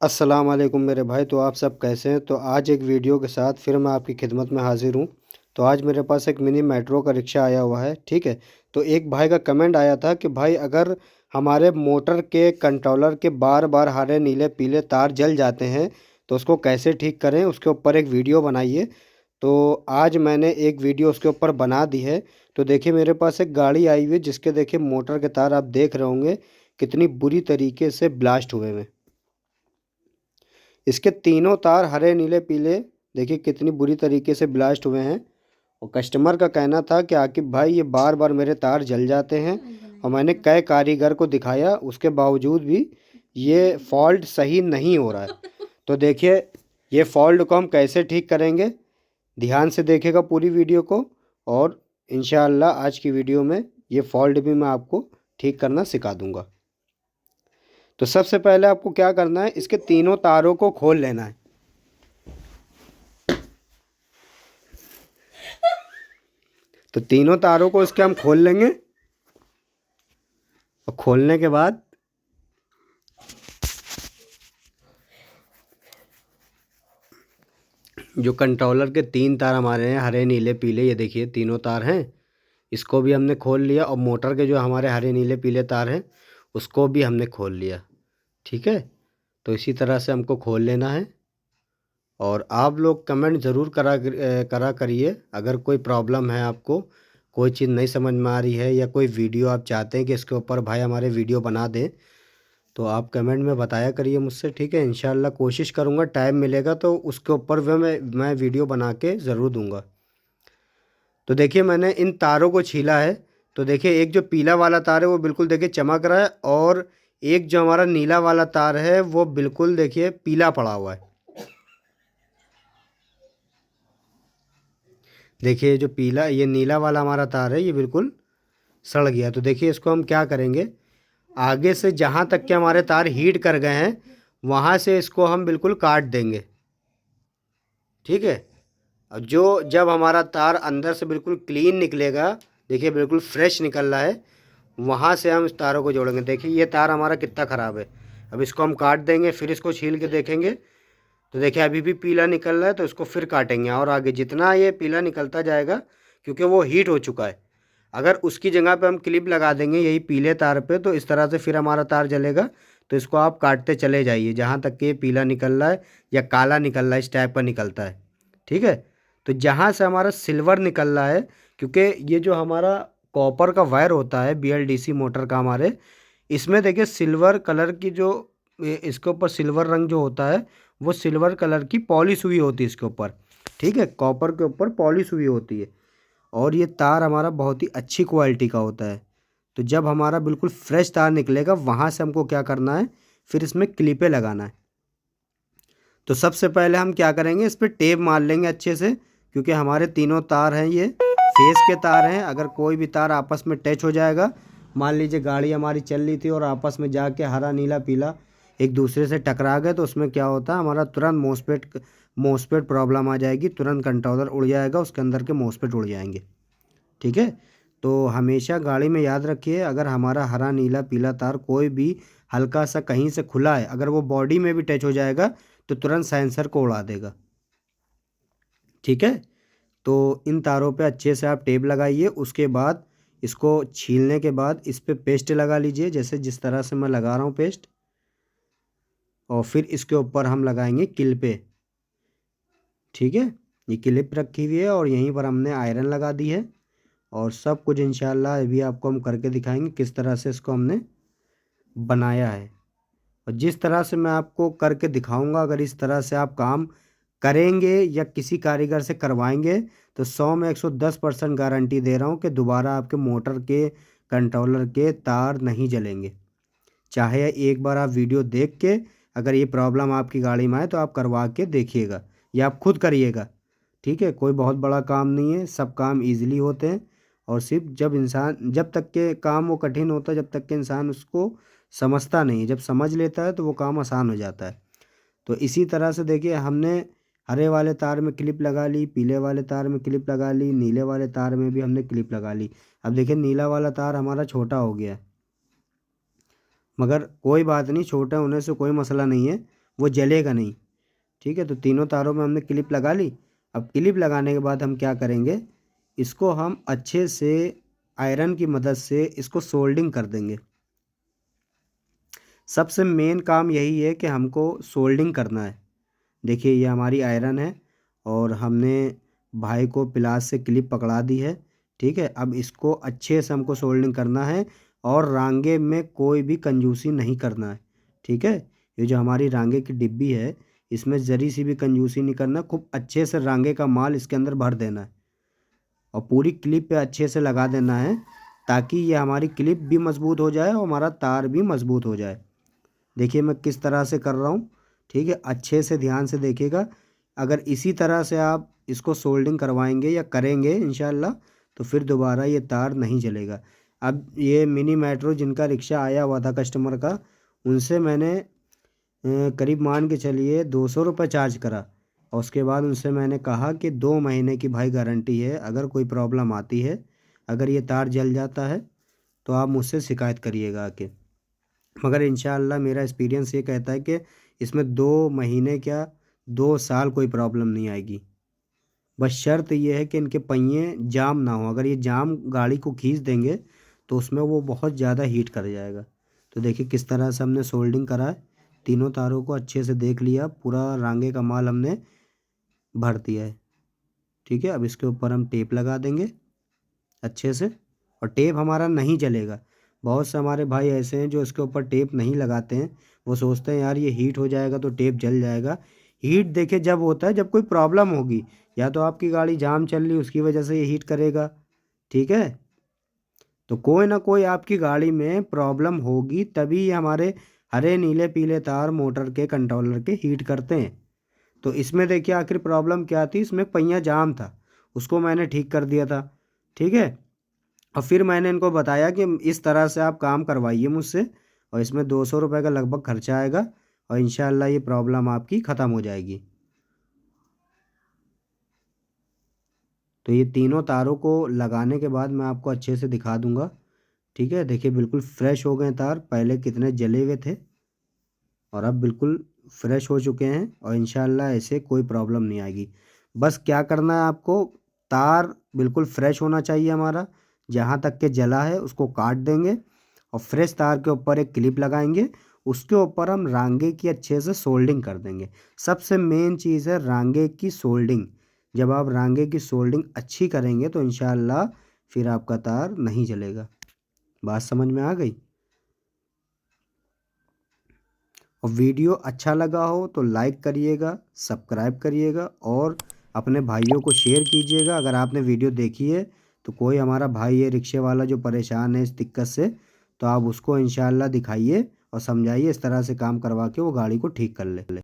अस्सलाम वालेकुम मेरे भाई। तो आप सब कैसे हैं? तो आज एक वीडियो के साथ फिर मैं आपकी खिदमत में हाज़िर हूँ। तो आज मेरे पास एक मिनी मेट्रो का रिक्शा आया हुआ है, ठीक है। तो एक भाई का कमेंट आया था कि भाई अगर हमारे मोटर के कंट्रोलर के बार बार हरे नीले पीले तार जल जाते हैं तो उसको कैसे ठीक करें, उसके ऊपर एक वीडियो बनाइए। तो आज मैंने एक वीडियो उसके ऊपर बना दी है। तो देखिए मेरे पास एक गाड़ी आई हुई है जिसके देखिए मोटर के तार आप देख रहे होंगे कितनी बुरी तरीके से ब्लास्ट हुए हैं। इसके तीनों तार हरे नीले पीले देखिए कितनी बुरी तरीके से ब्लास्ट हुए हैं। और कस्टमर का कहना था कि आकिब भाई ये बार बार मेरे तार जल जाते हैं और मैंने कई कारीगर को दिखाया उसके बावजूद भी ये फॉल्ट सही नहीं हो रहा है। तो देखिए ये फॉल्ट को हम कैसे ठीक करेंगे, ध्यान से देखिएगा पूरी वीडियो को। और इंशाअल्लाह आज की वीडियो में ये फॉल्ट भी मैं आपको ठीक करना सिखा दूंगा। तो सबसे पहले आपको क्या करना है, इसके तीनों तारों को खोल लेना है। तो तीनों तारों को इसके हम खोल लेंगे और खोलने के बाद जो कंट्रोलर के तीन तार हमारे हैं हरे नीले पीले, ये देखिए तीनों तार हैं, इसको भी हमने खोल लिया। और मोटर के जो हमारे हरे नीले पीले तार हैं उसको भी हमने खोल लिया, ठीक है। तो इसी तरह से हमको खोल लेना है। और आप लोग कमेंट ज़रूर करा करिए अगर कोई प्रॉब्लम है, आपको कोई चीज़ नहीं समझ में आ रही है या कोई वीडियो आप चाहते हैं कि इसके ऊपर भाई हमारे वीडियो बना दें, तो आप कमेंट में बताया करिए मुझसे, ठीक है। इंशाल्लाह कोशिश करूँगा, टाइम मिलेगा तो उसके ऊपर वह मैं वीडियो बना के ज़रूर दूँगा। तो देखिए मैंने इन तारों को छीला है। तो देखिए एक जो पीला वाला तार है वो बिल्कुल देखिए चमक रहा है, और एक जो हमारा नीला वाला तार है वो बिल्कुल देखिए पीला पड़ा हुआ है। देखिए जो पीला ये नीला वाला हमारा तार है ये बिल्कुल सड़ गया। तो देखिए इसको हम क्या करेंगे, आगे से जहाँ तक के हमारे तार हीट कर गए हैं वहाँ से इसको हम बिल्कुल काट देंगे, ठीक है। और जो जब हमारा तार अंदर से बिल्कुल क्लीन निकलेगा, देखिए बिल्कुल फ्रेश निकल रहा है, वहाँ से हम इस तारों को जोड़ेंगे। देखिए ये तार हमारा कितना ख़राब है। अब इसको हम काट देंगे, फिर इसको छील के देखेंगे। तो देखिए अभी भी पीला निकल रहा है, तो इसको फिर काटेंगे और आगे जितना ये पीला निकलता जाएगा, क्योंकि वो हीट हो चुका है, अगर उसकी जगह पे हम क्लिप लगा देंगे यही पीले तार पे, तो इस तरह से फिर हमारा तार जलेगा। तो इसको आप काटते चले जाइए जहाँ तक कि ये पीला निकल रहा है या काला निकल रहा है, इस टाइप का निकलता है, ठीक है। तो जहाँ से हमारा सिल्वर निकल रहा है, क्योंकि ये जो हमारा कॉपर का वायर होता है BLDC मोटर का हमारे, इसमें देखिए सिल्वर कलर की जो इसके ऊपर सिल्वर रंग जो होता है वो सिल्वर कलर की पॉलिश हुई होती है इसके ऊपर, ठीक है। कॉपर के ऊपर पॉलिश हुई होती है। और ये तार हमारा बहुत ही अच्छी क्वालिटी का होता है। तो जब हमारा बिल्कुल फ्रेश तार निकलेगा वहाँ से हमको क्या करना है, फिर इसमें क्लिपें लगाना है। तो सबसे पहले हम क्या करेंगे, इस पर टेप मार लेंगे अच्छे से, क्योंकि हमारे तीनों तार हैं ये फेस के तार हैं। अगर कोई भी तार आपस में टच हो जाएगा, मान लीजिए गाड़ी हमारी चल रही थी और आपस में जाके हरा नीला पीला एक दूसरे से टकरा गए, तो उसमें क्या होता है हमारा तुरंत मोसपेट प्रॉब्लम आ जाएगी, तुरंत कंट्रोलर उड़ जाएगा, उसके अंदर के मोसपेट उड़ जाएंगे, ठीक है। तो हमेशा गाड़ी में याद रखिए, अगर हमारा हरा नीला पीला तार कोई भी हल्का सा कहीं से खुला है, अगर वो बॉडी में भी टच हो जाएगा तो तुरंत सेंसर को उड़ा देगा, ठीक है। तो इन तारों पे अच्छे से आप टेप लगाइए। उसके बाद इसको छीलने के बाद इस पे पेस्ट लगा लीजिए, जैसे जिस तरह से मैं लगा रहा हूँ पेस्ट। और फिर इसके ऊपर हम लगाएंगे क्लिपें, ठीक है। ये क्लिप रखी हुई है और यहीं पर हमने आयरन लगा दी है। और सब कुछ इंशाल्लाह अभी आपको हम करके दिखाएंगे किस तरह से इसको हमने बनाया है। और जिस तरह से मैं आपको करके दिखाऊंगा, अगर इस तरह से आप काम करेंगे या किसी कारीगर से करवाएंगे, तो 100 में 110% गारंटी दे रहा हूँ कि दोबारा आपके मोटर के कंट्रोलर के तार नहीं जलेंगे। चाहे एक बार आप वीडियो देख के अगर ये प्रॉब्लम आपकी गाड़ी में आए तो आप करवा के देखिएगा या आप खुद करिएगा, ठीक है। कोई बहुत बड़ा काम नहीं है, सब काम ईजिली होते हैं। और सिर्फ जब तक के काम वो कठिन होता है, जब तक के इंसान उसको समझता नहीं, जब समझ लेता है तो वो काम आसान हो जाता है। तो इसी तरह से देखिए हमने हरे वाले तार में क्लिप लगा ली, पीले वाले तार में क्लिप लगा ली, नीले वाले तार में भी हमने क्लिप लगा ली। अब देखिए नीला वाला तार हमारा छोटा हो गया है, मगर कोई बात नहीं, छोटा होने से कोई मसला नहीं है, वो जलेगा नहीं। ठीक है, तो तीनों तारों में हमने क्लिप लगा ली। अब क्लिप लगाने के बाद हम क्या करेंगे, इसको हम अच्छे से आयरन की मदद से इसको सोल्डिंग कर देंगे। सबसे मेन काम यही है कि हमको सोल्डिंग करना है। देखिए ये हमारी आयरन है और हमने भाई को प्लास से क्लिप पकड़ा दी है। ठीक है, अब इसको अच्छे से हमको सोल्डिंग करना है और रांगे में कोई भी कंजूसी नहीं करना है। ठीक है, ये जो हमारी रांगे की डिब्बी है इसमें ज़री सी भी कंजूसी नहीं करना, खूब अच्छे से रांगे का माल इसके अंदर भर देना है और पूरी क्लिप पे अच्छे से लगा देना है ताकि ये हमारी क्लिप भी मज़बूत हो जाए और हमारा तार भी मज़बूत हो जाए। देखिए मैं किस तरह से कर रहा हूँ। ठीक है, अच्छे से ध्यान से देखिएगा। अगर इसी तरह से आप इसको सोल्डिंग करवाएंगे या करेंगे इंशाल्लाह तो फिर दोबारा ये तार नहीं जलेगा। अब ये मिनी मेट्रो जिनका रिक्शा आया हुआ था कस्टमर का, उनसे मैंने करीब मान के चलिए 200 रुपये चार्ज करा और उसके बाद उनसे मैंने कहा कि 2 महीने की भाई गारंटी है, अगर कोई प्रॉब्लम आती है, अगर ये तार जल जाता है तो आप मुझसे शिकायत करिएगा आके। मगर इंशाअल्लाह मेरा एक्सपीरियंस ये कहता है कि इसमें 2 महीने क्या 2 साल कोई प्रॉब्लम नहीं आएगी। बस शर्त ये है कि इनके पहिए जाम ना हो, अगर ये जाम गाड़ी को खींच देंगे तो उसमें वो बहुत ज़्यादा हीट कर जाएगा। तो देखिए किस तरह से हमने सोल्डिंग करा है, तीनों तारों को अच्छे से देख लिया, पूरा रांगे का माल हमने भर दिया है। ठीक है, अब इसके ऊपर हम टेप लगा देंगे अच्छे से और टेप हमारा नहीं जलेगा। बहुत से हमारे भाई ऐसे हैं जो इसके ऊपर टेप नहीं लगाते हैं, वो सोचते हैं यार ये हीट हो जाएगा तो टेप जल जाएगा। हीट देखिए जब होता है जब कोई प्रॉब्लम होगी, या तो आपकी गाड़ी जाम चल रही उसकी वजह से ये हीट करेगा। ठीक है, तो कोई ना कोई आपकी गाड़ी में प्रॉब्लम होगी तभी ये हमारे हरे नीले पीले तार मोटर के कंट्रोलर के हीट करते हैं। तो इसमें देखिए आखिर प्रॉब्लम क्या थी, इसमें पहिया जाम था, उसको मैंने ठीक कर दिया था। ठीक है, और फिर मैंने इनको बताया कि इस तरह से आप काम करवाइए मुझसे और इसमें 200 रुपये का लगभग खर्चा आएगा और इंशाल्लाह ये प्रॉब्लम आपकी ख़त्म हो जाएगी। तो ये तीनों तारों को लगाने के बाद मैं आपको अच्छे से दिखा दूंगा। ठीक है, देखिए बिल्कुल फ्रेश हो गए तार, पहले कितने जले हुए थे और अब बिल्कुल फ्रेश हो चुके हैं और इंशाल्लाह ऐसे कोई प्रॉब्लम नहीं आएगी। बस क्या करना है आपको, तार बिल्कुल फ्रेश होना चाहिए हमारा, जहाँ तक के जला है उसको काट देंगे और फ्रेश तार के ऊपर एक क्लिप लगाएंगे, उसके ऊपर हम रांगे की अच्छे से सोल्डिंग कर देंगे। सबसे मेन चीज़ है रांगे की सोल्डिंग। जब आप रांगे की सोल्डिंग अच्छी करेंगे तो इंशाल्लाह फिर आपका तार नहीं जलेगा। बात समझ में आ गई? और वीडियो अच्छा लगा हो तो लाइक करिएगा, सब्सक्राइब करिएगा और अपने भाइयों को शेयर कीजिएगा। अगर आपने वीडियो देखी है तो कोई हमारा भाई है रिक्शे वाला जो परेशान है इस दिक्कत से, तो आप उसको इंशाल्लाह दिखाइए और समझाइए, इस तरह से काम करवा के वो गाड़ी को ठीक कर ले।